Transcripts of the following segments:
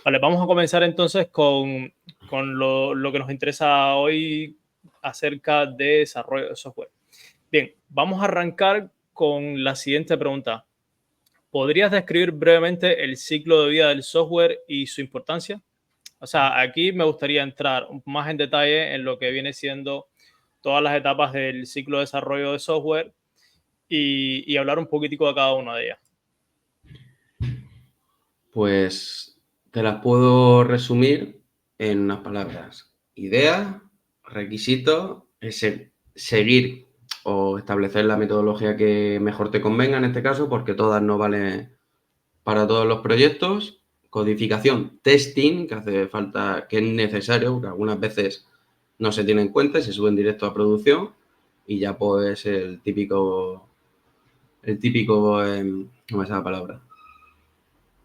Vale, vamos a comenzar entonces con lo que nos interesa hoy acerca de desarrollo de software. Bien, vamos a arrancar con la siguiente pregunta. ¿Podrías describir brevemente el ciclo de vida del software y su importancia? O sea, aquí me gustaría entrar más en detalle en lo que viene siendo todas las etapas del ciclo de desarrollo de software y hablar un poquitico de cada una de ellas. Pues te las puedo resumir en unas palabras. Idea, requisito, seguir o establecer la metodología que mejor te convenga en este caso, porque todas no valen para todos los proyectos. Codificación, testing, que hace falta, que es necesario, porque algunas veces no se tiene en cuenta y se suben directo a producción. Y ya pues no me sale la palabra,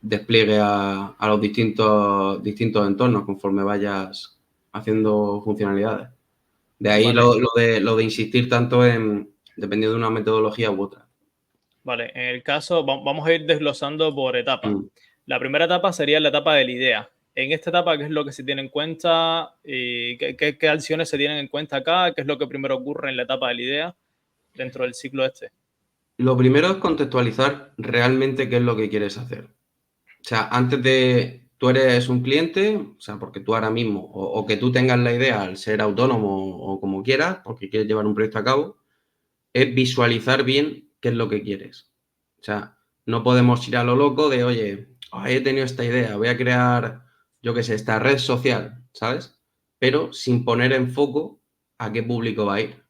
despliegue a los distintos entornos conforme vayas haciendo funcionalidades. De ahí Vale, lo de insistir tanto en, dependiendo de una metodología u otra. vale. En el caso, vamos a ir desglosando por etapas. Mm. La primera etapa sería la etapa de la idea. En esta etapa, ¿qué es lo que se tiene en cuenta? ¿Qué acciones se tienen en cuenta acá? ¿Qué es lo que primero ocurre en la etapa de la idea dentro del ciclo este? Lo primero es contextualizar realmente qué es lo que quieres hacer. O sea, antes de, tú eres un cliente, o sea, porque tú ahora mismo, o que tú tengas la idea al ser autónomo o como quieras, porque quieres llevar un proyecto a cabo, es visualizar bien qué es lo que quieres. O sea, no podemos ir a lo loco de, oye, he tenido esta idea, voy a crear, yo qué sé, esta red social, ¿sabes? Pero sin poner en foco a qué público va a ir.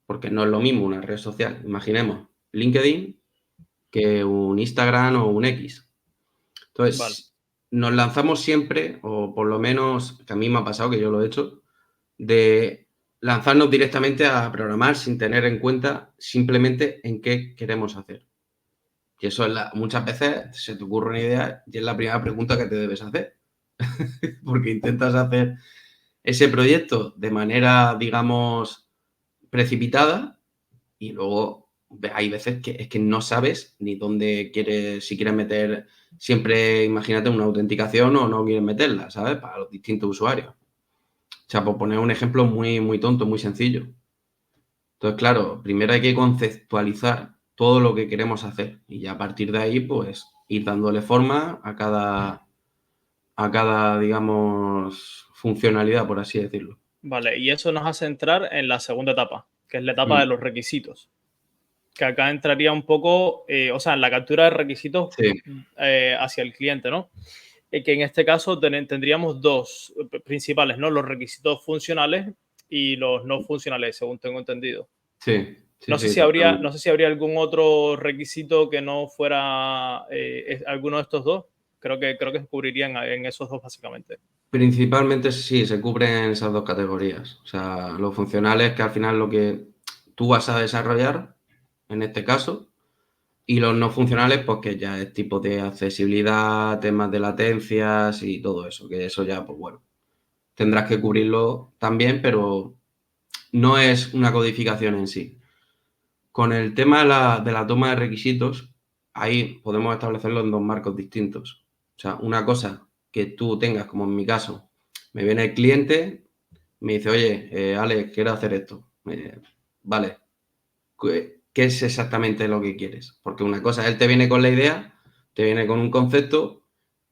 Porque no es lo mismo una red social, imaginemos, LinkedIn, que un Instagram o un X. Vale. Entonces, nos lanzamos siempre, o por lo menos, que a mí me ha pasado que yo lo he hecho, de lanzarnos directamente a programar sin tener en cuenta simplemente en qué queremos hacer. Y eso es muchas veces se te ocurre una idea y es la primera pregunta que te debes hacer. Porque intentas hacer ese proyecto de manera, digamos, precipitada y luego hay veces que es que no sabes ni dónde quieres, si quieres meter siempre, imagínate, una autenticación o no quieres meterla, ¿sabes? Para los distintos usuarios. O sea, por poner un ejemplo muy, muy tonto, muy sencillo. Entonces, claro, primero hay que conceptualizar todo lo que queremos hacer y ya a partir de ahí, pues, ir dándole forma a cada, digamos, funcionalidad, por así decirlo. Vale, y eso nos hace entrar en la segunda etapa, que es la etapa de Mm, los requisitos, que acá entraría un poco, o sea, en la captura de requisitos sí, hacia el cliente, ¿no? Que en este caso tendríamos dos principales, ¿no? Los requisitos funcionales y los no funcionales, según tengo entendido. sí, sí, sí, totalmente. No sé si habría algún otro requisito que no fuera alguno de estos dos. Creo que se cubrirían en esos dos básicamente. Principalmente sí, se cubren esas dos categorías. O sea, lo funcional es que al final lo que tú vas a desarrollar, en este caso, y los no funcionales, pues que ya es tipo de accesibilidad, temas de latencias y todo eso, que eso ya, pues bueno, tendrás que cubrirlo también, pero no es una codificación en sí. Con el tema de la toma de requisitos, ahí podemos establecerlo en dos marcos distintos. O sea, una cosa que tú tengas, como en mi caso, me viene el cliente, me dice, oye, Alex, quiero hacer esto. Vale, ¿qué es exactamente lo que quieres? Porque una cosa, él te viene con la idea, te viene con un concepto,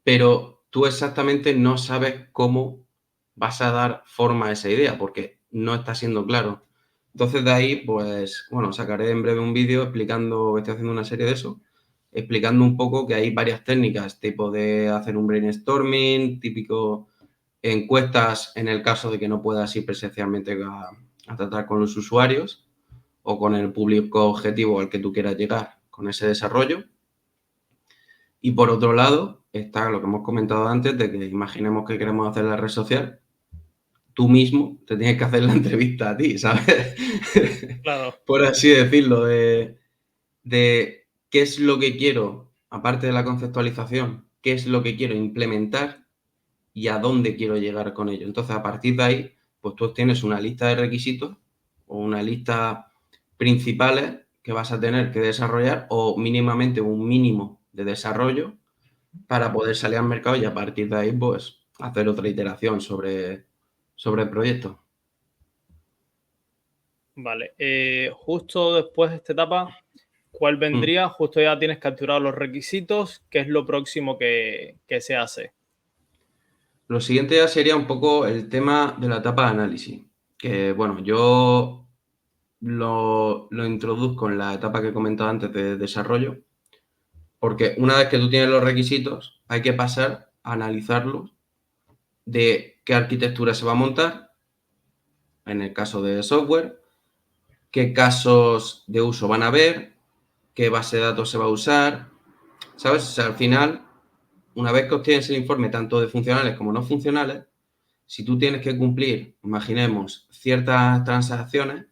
pero tú exactamente no sabes cómo vas a dar forma a esa idea, porque no está siendo claro. Entonces de ahí, pues, bueno, sacaré en breve un vídeo explicando, estoy haciendo una serie de eso, explicando un poco que hay varias técnicas, tipo de hacer un brainstorming, típico encuestas en el caso de que no puedas ir presencialmente a tratar con los usuarios o con el público objetivo al que tú quieras llegar con ese desarrollo. Y por otro lado, está lo que hemos comentado antes de que imaginemos que queremos hacer la red social, tú mismo te tienes que hacer la entrevista a ti, ¿sabes? Claro, Por así decirlo, de qué es lo que quiero, aparte de la conceptualización, qué es lo que quiero implementar y a dónde quiero llegar con ello. Entonces, a partir de ahí, pues tú tienes una lista de requisitos o una lista principales que vas a tener que desarrollar o mínimamente un mínimo de desarrollo para poder salir al mercado y a partir de ahí, pues, hacer otra iteración sobre el proyecto. Vale. Justo después de esta etapa, ¿cuál Mm. vendría? Justo ya tienes capturados los requisitos. ¿Qué es lo próximo que se hace? Lo siguiente ya sería un poco el tema de la etapa de análisis, que bueno, yo lo introduzco en la etapa que he comentado antes de desarrollo, porque una vez que tú tienes los requisitos, hay que pasar a analizarlos de qué arquitectura se va a montar, en el caso de software, qué casos de uso van a haber, qué base de datos se va a usar, ¿sabes? O sea, al final, una vez que obtienes el informe tanto de funcionales como no funcionales, si tú tienes que cumplir, imaginemos, ciertas transacciones,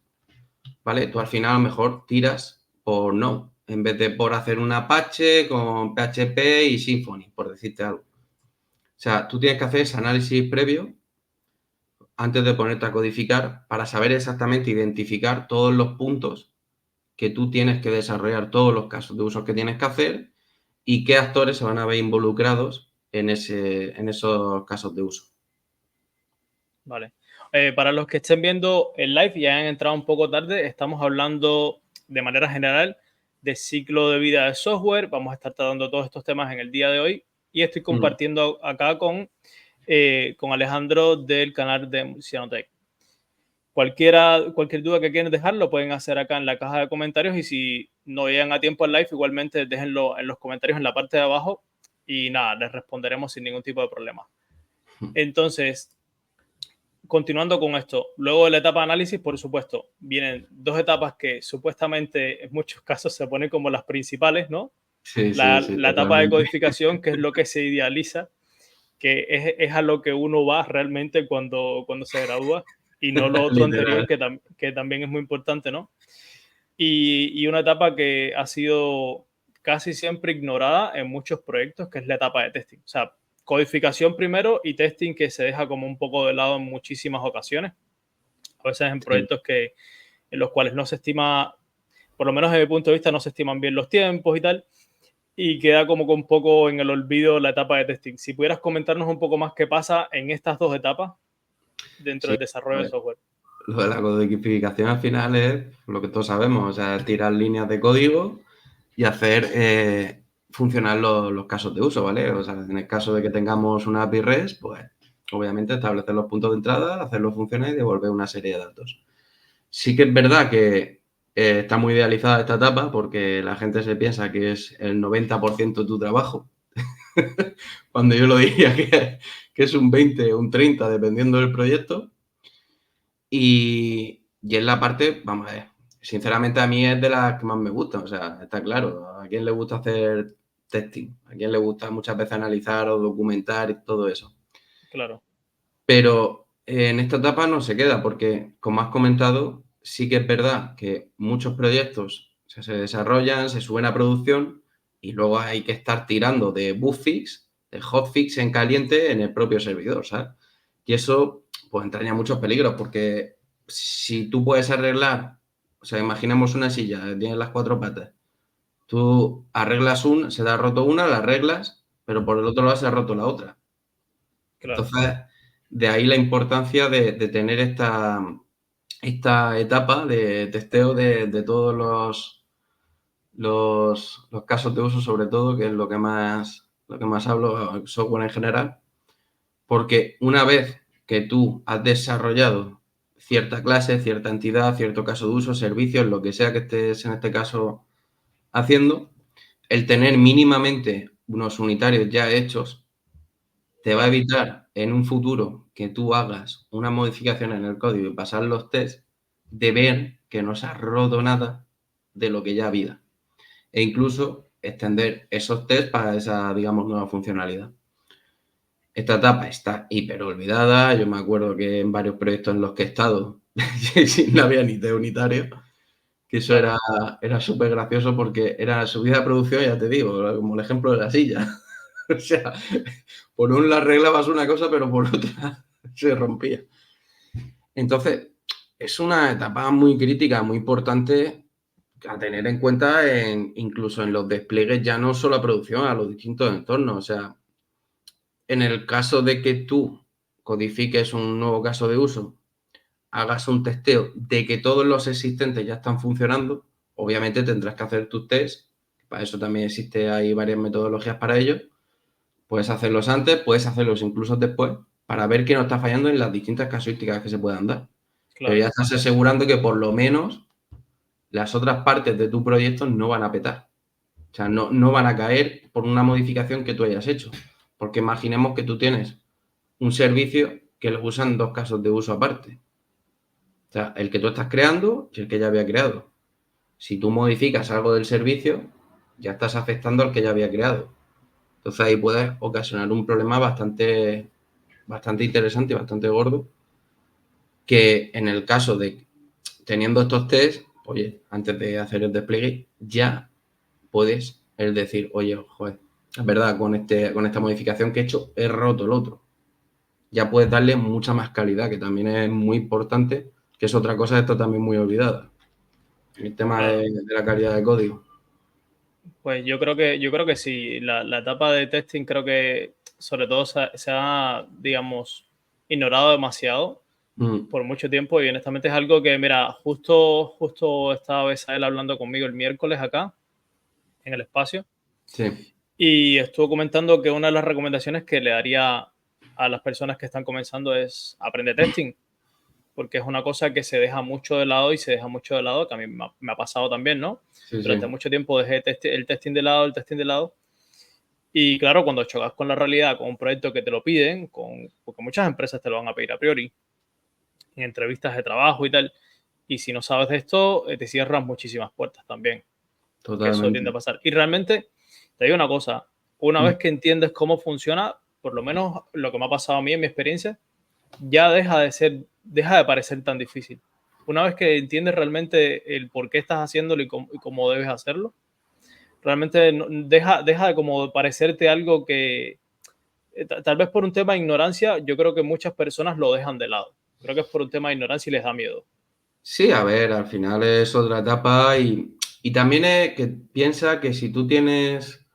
¿vale? Tú al final a lo mejor tiras por Node, en vez de por hacer un Apache con PHP y Symfony, por decirte algo. O sea, tú tienes que hacer ese análisis previo antes de ponerte a codificar para saber exactamente identificar todos los puntos que tú tienes que desarrollar, todos los casos de uso que tienes que hacer y qué actores se van a ver involucrados en esos casos de uso. Vale. Para los que estén viendo el live y hayan entrado un poco tarde, estamos hablando de manera general de ciclo de vida de software. Vamos a estar tratando todos estos temas en el día de hoy y estoy Mm. compartiendo acá con Alejandro del canal de Murciano Tech. Cualquier duda que quieran dejar lo pueden hacer acá en la caja de comentarios y si no llegan a tiempo al live, igualmente déjenlo en los comentarios en la parte de abajo y nada, les responderemos sin ningún tipo de problema. Entonces, continuando con esto, luego de la etapa de análisis, por supuesto, vienen dos etapas que supuestamente en muchos casos se ponen como las principales, ¿no? Sí, sí, sí, La etapa de totalmente. codificación, que es lo que se idealiza, que es a lo que uno va realmente cuando se gradúa y no lo otro anterior, Literal. que también es muy importante, ¿no? Y una etapa que ha sido casi siempre ignorada en muchos proyectos, que es la etapa de testing. O sea, codificación primero y testing que se deja como un poco de lado en muchísimas ocasiones. A veces en Sí. proyectos en los cuales no se estima, por lo menos desde mi punto de vista, no se estiman bien los tiempos y tal, y queda como con un poco en el olvido la etapa de testing. Si pudieras comentarnos un poco más qué pasa en estas dos etapas dentro Sí, del a desarrollo de ver, software. lo de la codificación al final es lo que todos sabemos, o sea, tirar líneas de código y hacer funcionar los casos de uso, ¿vale? O sea, en el caso de que tengamos una API REST, pues obviamente establecer los puntos de entrada, hacerlo funcionar y devolver una serie de datos. Sí que es verdad que está muy idealizada esta etapa porque la gente se piensa que es el 90% de tu trabajo, cuando yo lo diría que es un 20 o un 30 dependiendo del proyecto. Y es la parte, vamos a ver, sinceramente a mí es de las que más me gusta, o sea, está claro, a quién le gusta hacer testing, a quién le gusta muchas veces analizar o documentar y todo eso. Claro, Pero en esta etapa no se queda porque, como has comentado, sí que es verdad que muchos proyectos se desarrollan, se suben a producción y luego hay que estar tirando de bug fix, de hotfix en caliente en el propio servidor, ¿sabes? Y eso pues entraña muchos peligros porque si tú puedes arreglar, o sea, imaginemos una silla, tiene las cuatro patas, tú arreglas una, se te ha roto una, la arreglas, pero por el otro lado se ha roto la otra. claro. Entonces, de ahí la importancia de tener esta etapa de testeo de todos los casos de uso, sobre todo, que es lo que más hablo, software en general, porque una vez que tú has desarrollado cierta clase, cierta entidad, cierto caso de uso, servicios, lo que sea que estés en este caso haciendo, el tener mínimamente unos unitarios ya hechos te va a Claro, evitar en un futuro que tú hagas una modificación en el código y pasar los tests de ver que no se ha roto nada de lo que ya había. E incluso extender esos tests para esa, digamos, nueva funcionalidad. Esta etapa está hiper olvidada. Yo me acuerdo que en varios proyectos en los que he estado no había ni de unitario, que eso claro, era súper gracioso porque era subida a producción, ya te digo, como el ejemplo de la silla. O sea, por un la arreglabas una cosa, pero por otra se rompía. Entonces, es una etapa muy crítica, muy importante, a tener en cuenta incluso en los despliegues, ya no solo a producción, a los distintos entornos. O sea, en el caso de que tú codifiques un nuevo caso de uso, hagas un testeo de que todos los existentes ya están funcionando, obviamente tendrás que hacer tus tests. Para eso también hay varias metodologías para ello. Puedes hacerlos antes, puedes hacerlos incluso después, para ver qué no está fallando en las distintas casuísticas que se puedan dar. Pero Claro, ya estás asegurando que por lo menos las otras partes de tu proyecto no van a petar. O sea, no van a caer por una modificación que tú hayas hecho. Porque imaginemos que tú tienes un servicio que lo usan dos casos de uso aparte. O sea, el que tú estás creando y el que ya había creado. Si tú modificas algo del servicio, ya estás afectando al que ya había creado. Entonces ahí puedes ocasionar un problema bastante interesante y bastante gordo, que en el caso de teniendo estos tests, oye, antes de hacer el despliegue, ya puedes decir, oye, joder, es verdad, con esta modificación que he hecho, he roto el otro. Ya puedes darle mucha más calidad, que también es muy importante, que es otra cosa, esto también muy olvidada. El tema claro. de la calidad de código. Pues yo creo que sí. La etapa de testing creo que sobre todo se ha, digamos, ignorado demasiado Mm, por mucho tiempo y honestamente es algo que, mira, justo estaba él hablando conmigo el miércoles acá en el espacio sí, y estuvo comentando que una de las recomendaciones que le daría a las personas que están comenzando es aprender testing, porque es una cosa que se deja mucho de lado y se deja mucho de lado, que a mí me ha pasado también, ¿no? sí, Durante sí, mucho tiempo dejé el testing de lado, el testing de lado. Y claro, cuando chocas con la realidad, con un proyecto que te lo piden, porque muchas empresas te lo van a pedir a priori, en entrevistas de trabajo y tal, y si no sabes de esto, te cierran muchísimas puertas también, que eso tiende a totalmente. pasar. Y realmente, te digo una cosa, una Mm. vez que entiendes cómo funciona, por lo menos lo que me ha pasado a mí en mi experiencia, ya deja de parecer tan difícil. Una vez que entiendes realmente el por qué estás haciéndolo y cómo debes hacerlo, realmente deja de como parecerte algo que, tal vez por un tema de ignorancia, yo creo que muchas personas lo dejan de lado. Creo que es por un tema de ignorancia y les da miedo. Sí, a ver, al final es otra etapa y también que piensa que si tú tienes,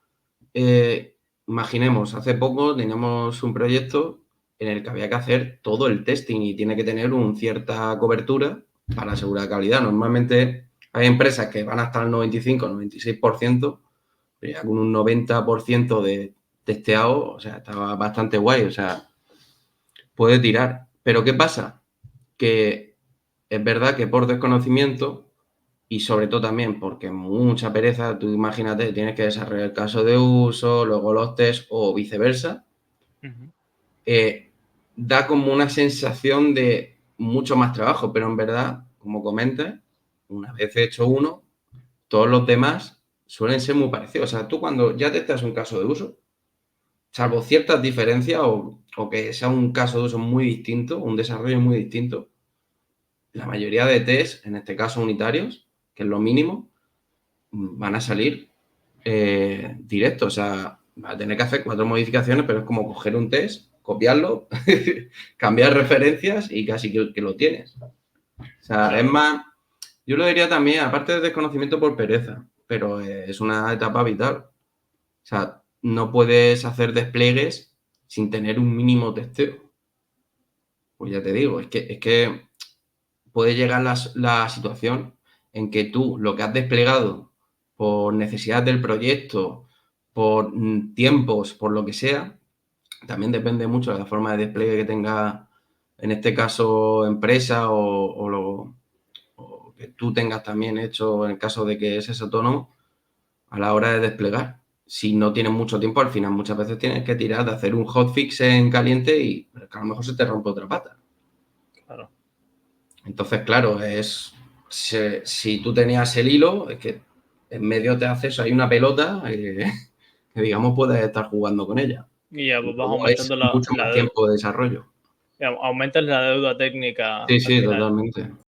imaginemos, hace poco teníamos un proyecto en el que había que hacer todo el testing y tiene que tener una cierta cobertura para asegurar calidad. Normalmente hay empresas que van hasta el 95, 96%, pero ya con un 90% de testeado, o sea, estaba bastante guay, o sea, puede tirar. Pero ¿qué pasa? Que es verdad que por desconocimiento y sobre todo también porque mucha pereza, tú imagínate, tienes que desarrollar el caso de uso, luego los test o viceversa, Ujú. eh, da como una sensación de mucho más trabajo, pero en verdad, como comentas, una vez hecho uno, todos los demás suelen ser muy parecidos. O sea, tú cuando ya testas un caso de uso, salvo ciertas diferencias o que sea un caso de uso muy distinto, un desarrollo muy distinto, la mayoría de test, en este caso unitarios, que es lo mínimo, van a salir directos. O sea, va a tener que hacer 4 modificaciones, pero es como coger un test, copiarlo, cambiar referencias y casi que lo tienes. O sea, es Claro, más, yo lo diría también, aparte de desconocimiento por pereza, pero es una etapa vital. O sea, no puedes hacer despliegues sin tener un mínimo testeo. Pues ya te digo, es que puede llegar la situación en que tú lo que has desplegado por necesidad del proyecto, por tiempos, por lo que sea, también depende mucho de la forma de despliegue que tenga, en este caso, empresa o que tú tengas también hecho en el caso de que es autónomo a la hora de desplegar. Si no tienes mucho tiempo, al final muchas veces tienes que tirar de hacer un hotfix en caliente y a lo mejor se te rompe otra pata. claro. Entonces, claro, si tú tenías el hilo, es que en medio te haces ahí una pelota que, digamos, puedes estar jugando con ella. Y ya Y pues vas luego es aumentando mucho más tiempo de desarrollo. aumentas la deuda técnica Sí, al sí, final. totalmente.